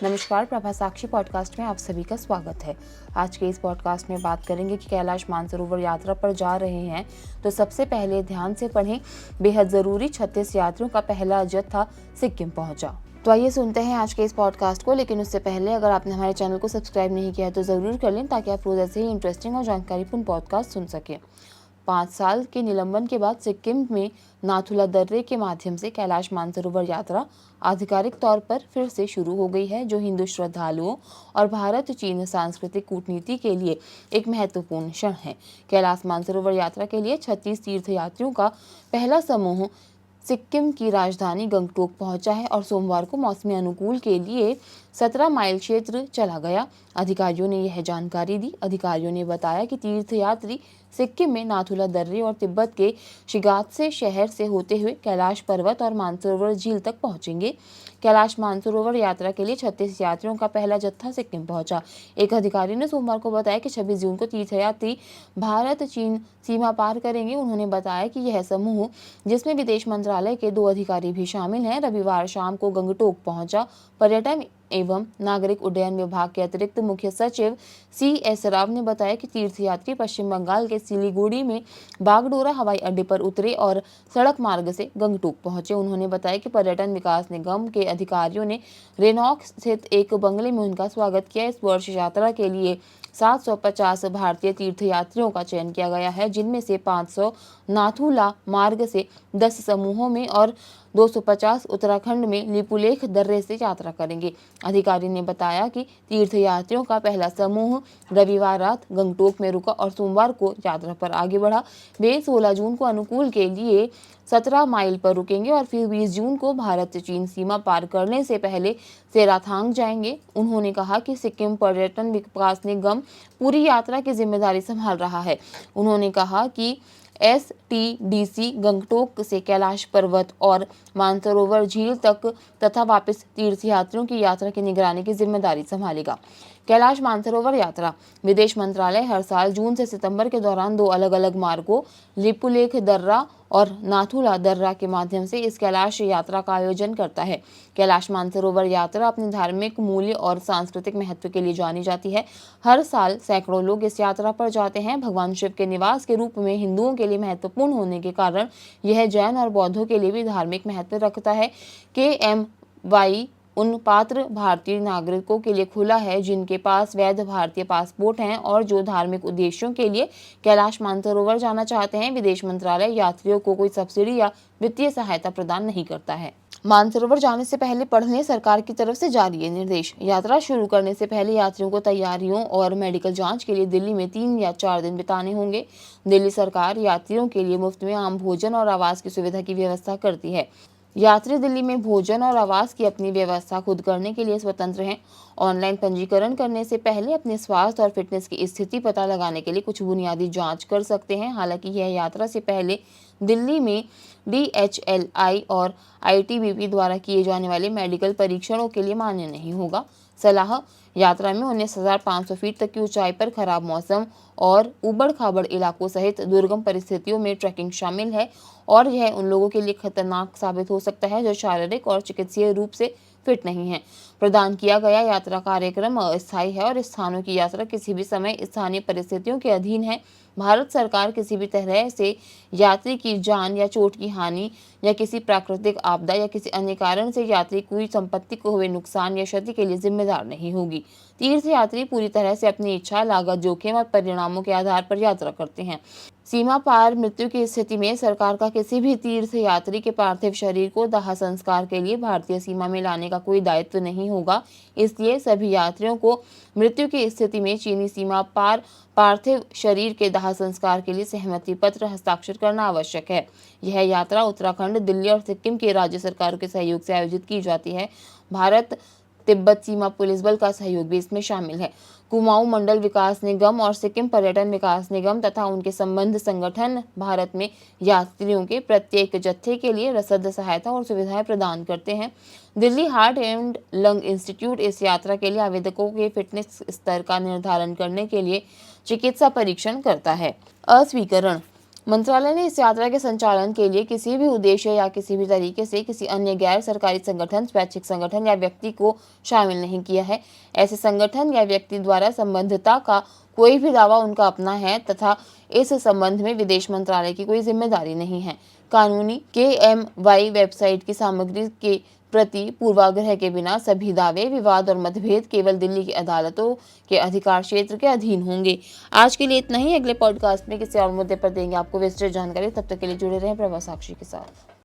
नमस्कार, प्रभा साक्षी पॉडकास्ट में आप सभी का स्वागत है। आज के इस पॉडकास्ट में बात करेंगे कि कैलाश मानसरोवर यात्रा पर जा रहे हैं तो सबसे पहले ध्यान से पढ़ें, बेहद ज़रूरी 36 यात्रियों का पहला जत्था सिक्किम पहुंचा। तो आइए सुनते हैं आज के इस पॉडकास्ट को। लेकिन उससे पहले अगर आपने हमारे चैनल को सब्सक्राइब नहीं किया है तो ज़रूर कर लें, ताकि आप रोज़ ऐसे ही इंटरेस्टिंग और जानकारीपूर्ण पॉडकास्ट सुन सकें। 5 साल के निलंबन के बाद सिक्किम में नाथुला दर्रे के माध्यम से कैलाश मानसरोवर यात्रा आधिकारिक तौर पर फिर से शुरू हो गई है, जो हिंदू श्रद्धालुओं और भारत चीन सांस्कृतिक कूटनीति के लिए एक महत्वपूर्ण क्षण है। कैलाश मानसरोवर यात्रा के लिए 36 तीर्थयात्रियों का पहला समूह सिक्किम की राजधानी गंगटोक पहुंचा है और सोमवार को मौसमी अनुकूल के लिए 17 माइल क्षेत्र चला गया। अधिकारियों ने यह जानकारी दी। अधिकारियों ने बताया कि तीर्थयात्री सिक्किम में नाथुला दर्रे और तिब्बत के शिगात्से शहर से होते हुए कैलाश पर्वत और मानसरोवर झील तक पहुंचेंगे। कैलाश मानसरोवर यात्रा के लिए 36 यात्रियों का पहला जत्था सिक्किम पहुंचा। एक अधिकारी ने सोमवार को बताया कि 26 जून को तीर्थयात्री भारत चीन सीमा पार करेंगे। उन्होंने बताया कि यह समूह, जिसमें विदेश मंत्रालय के 2 अधिकारी भी शामिल हैं, रविवार शाम को गंगटोक पहुंचा। पर्यटन एवं नागरिक उड्डयन विभाग के अतिरिक्त मुख्य सचिव CS राव ने बताया कि तीर्थयात्री पश्चिम बंगाल के सिलीगुड़ी में बागडोरा हवाई अड्डे पर उतरे और सड़क मार्ग से गंगटोक पहुंचे। उन्होंने बताया कि पर्यटन विकास निगम के अधिकारियों ने रेनॉक स्थित एक बंगले में उनका स्वागत किया। इस वर्ष यात्रा के लिए 750 भारतीय तीर्थयात्रियों का चयन किया गया है, जिनमें से 500 नाथुला मार्ग से 10 समूहों में और 250 उत्तराखंड में लिपुलेख दर्रे से यात्रा करेंगे। अधिकारी ने बताया कि तीर्थयात्रियों का पहला समूह रविवार रात गंगटोक में रुका और सोमवार को यात्रा पर आगे बढ़ा। वे 16 जून को अनुकूल के लिए 17 माइल पर रुकेंगे और फिर 20 जून को भारत चीन सीमा पार करने से पहले सेराथांग जाएंगे। उन्होंने कहा कि सिक्किम पर्यटन विकास निगम पूरी यात्रा की जिम्मेदारी संभाल रहा है। उन्होंने कहा कि STDC गंगटोक से कैलाश पर्वत और मानसरोवर झील तक तथा वापस तीर्थयात्रियों की यात्रा की निगरानी की जिम्मेदारी संभालेगा। कैलाश मानसरोवर यात्रा विदेश मंत्रालय हर साल जून से सितंबर के दौरान 2 अलग-अलग मार्गों, लिपुलेख दर्रा और नाथुला दर्रा के माध्यम से इस कैलाश यात्रा का आयोजन करता है। कैलाश मानसरोवर यात्रा अपने धार्मिक मूल्य और सांस्कृतिक महत्व के लिए जानी जाती है। हर साल सैकड़ों लोग इस यात्रा पर जाते हैं। भगवान शिव के निवास के रूप में हिंदुओं के लिए महत्वपूर्ण होने के कारण यह जैन और बौद्धों के लिए भी धार्मिक महत्व रखता है। KMY उन पात्र भारतीय नागरिकों के लिए खुला है जिनके पास वैध भारतीय पासपोर्ट हैं और जो धार्मिक उद्देश्यों के लिए कैलाश मानसरोवर जाना चाहते हैं। विदेश मंत्रालय यात्रियों को कोई सब्सिडी या वित्तीय सहायता प्रदान नहीं करता है। मानसरोवर जाने से पहले पढ़ने, सरकार की तरफ से जारी है निर्देश। यात्रा शुरू करने से पहले यात्रियों को तैयारियों और मेडिकल जांच के लिए दिल्ली में 3 या 4 दिन बिताने होंगे। दिल्ली सरकार यात्रियों के लिए मुफ्त में आम भोजन और आवास की सुविधा की व्यवस्था करती है। यात्री दिल्ली में भोजन और आवास की अपनी व्यवस्था खुद करने के लिए स्वतंत्र हैं। ऑनलाइन पंजीकरण करने से पहले अपने स्वास्थ्य और फिटनेस की स्थिति पता लगाने के लिए कुछ बुनियादी जांच कर सकते हैं। हालांकि यह यात्रा से पहले दिल्ली में DHLI और ITBP द्वारा किए जाने वाले मेडिकल परीक्षणों के लिए मान्य नहीं होगा। सलाह: यात्रा में 19,500 फीट तक की ऊंचाई पर खराब मौसम और उबड़-खाबड़ इलाकों सहित दुर्गम परिस्थितियों में ट्रैकिंग शामिल है और यह उन लोगों के लिए खतरनाक साबित हो सकता है जो शारीरिक और चिकित्सीय रूप से फिट नहीं है। प्रदान किया गया यात्रा कार्यक्रम अस्थायी है और स्थानों की यात्रा किसी भी समय स्थानीय परिस्थितियों के अधीन है। भारत सरकार किसी भी तरह से यात्री की जान या चोट की हानि या किसी प्राकृतिक आपदा या किसी अन्य कारण से यात्री की संपत्ति को हुए नुकसान या क्षति के लिए जिम्मेदार नहीं होगी। तीर्थयात्री पूरी तरह से अपनी इच्छा, लागत, जोखिम और परिणामों के आधार पर यात्रा करते हैं। सीमा पार मृत्यु की स्थिति में सरकार का किसी भी तीर्थयात्री के पार्थिव शरीर को दाह संस्कार के लिए भारतीय सीमा में लाने का कोई दायित्व नहीं होगा। इसलिए सभी यात्रियों को मृत्यु की स्थिति में चीनी सीमा पार पार्थिव शरीर के दाह संस्कार के लिए सहमति पत्र हस्ताक्षर करना आवश्यक है। यह यात्रा उत्तराखंड, दिल्ली और सिक्किम की राज्य सरकारों के सहयोग से आयोजित की जाती है। भारत तिब्बत सीमा पुलिस बल का सहयोग भी इसमें शामिल है। कुमाऊं मंडल विकास निगम और सिक्किम पर्यटन विकास निगम तथा उनके संबंध संगठन भारत में यात्रियों के प्रत्येक जत्थे के लिए रसद सहायता और सुविधाएं प्रदान करते हैं। Delhi heart and lung institute इस यात्रा के लिए आवेदकों के फिटनेस स्तर का निर्धारण करने के लिए चिकित्सा परीक्षण करता है। अस्वीकरण: मंत्रालय ने इस यात्रा के संचालन के लिए किसी भी उद्देश्य या किसी भी तरीके से किसी अन्य गैर सरकारी संगठन, स्वैच्छिक संगठन या व्यक्ति को शामिल नहीं किया है। ऐसे संगठन या व्यक्ति द्वारा संबद्धता का कोई भी दावा उनका अपना है तथा इस संबंध में विदेश मंत्रालय की कोई जिम्मेदारी नहीं है। कानूनी KMY वेबसाइट की सामग्री के प्रति पूर्वाग्रह के बिना सभी दावे, विवाद और मतभेद केवल दिल्ली की अदालतों के अधिकार क्षेत्र के अधीन होंगे। आज के लिए इतना ही। अगले पॉडकास्ट में किसी और मुद्दे पर देंगे आपको विस्तृत जानकारी। तब तक के लिए जुड़े रहें प्रभा साक्षी के साथ।